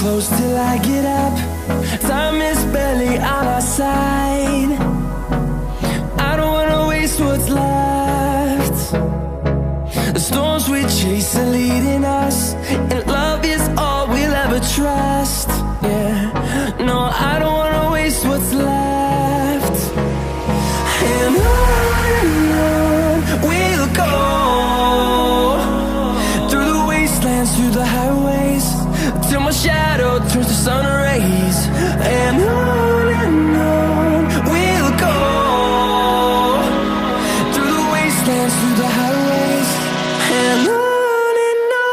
close till I get up. Time is barely on our side. I don't wanna waste what's left. The storms we chase are leading us, and love is all we'll ever trust. Yeah, no, I don't wanna waste what's left. And on we'll go, through the wastelands, through the highways, till my shadow turns to sun rays. And on we'll go, through the wastelands, through the highways, and on we'll go.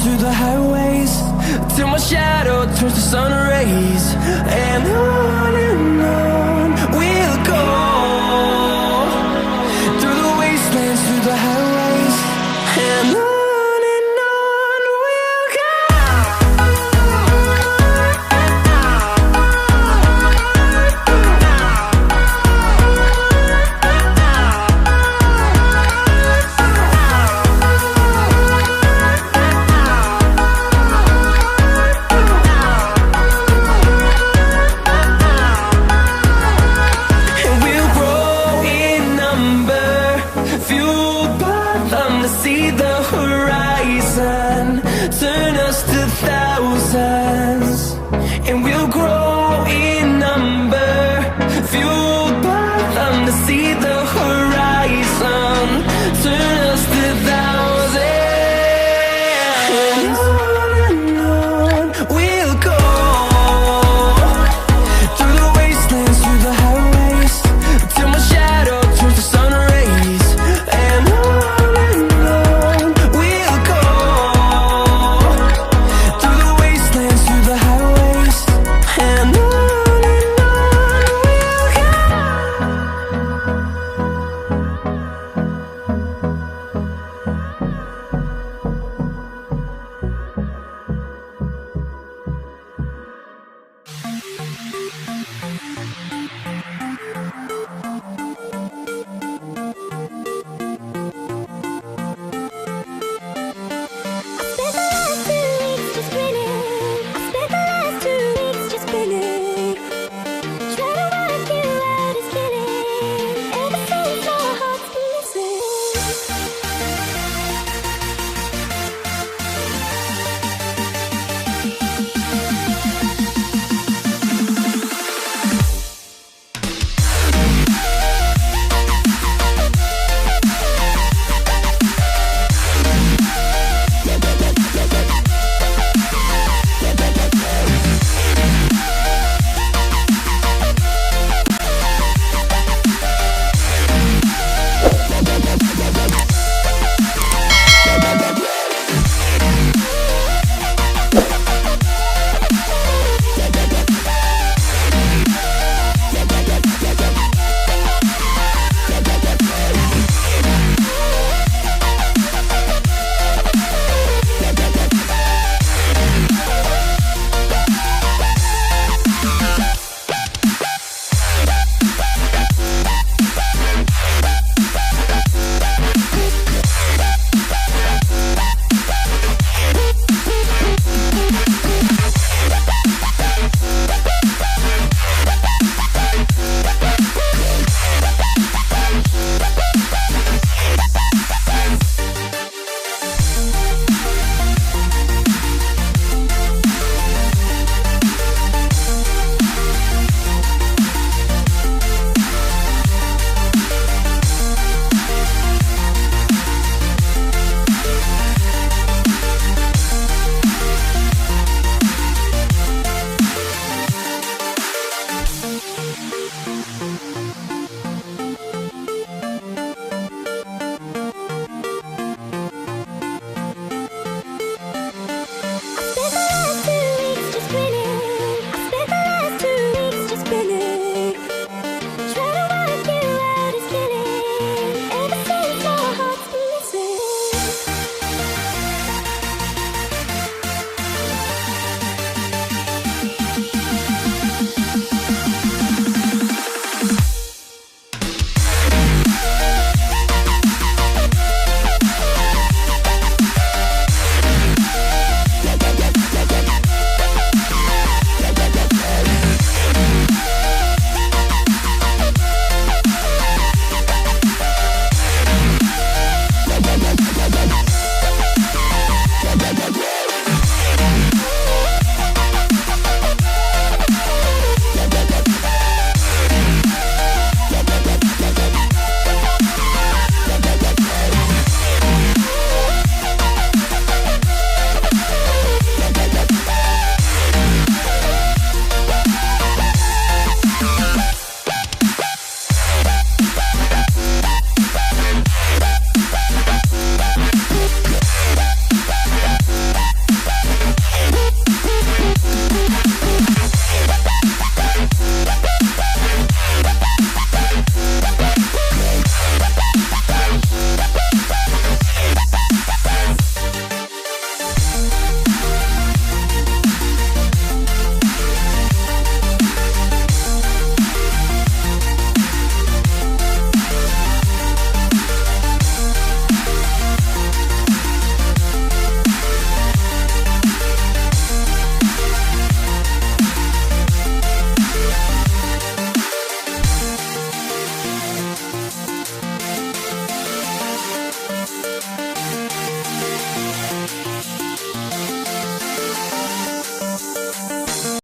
Through the highways, till my shadow turns to sun rays. And on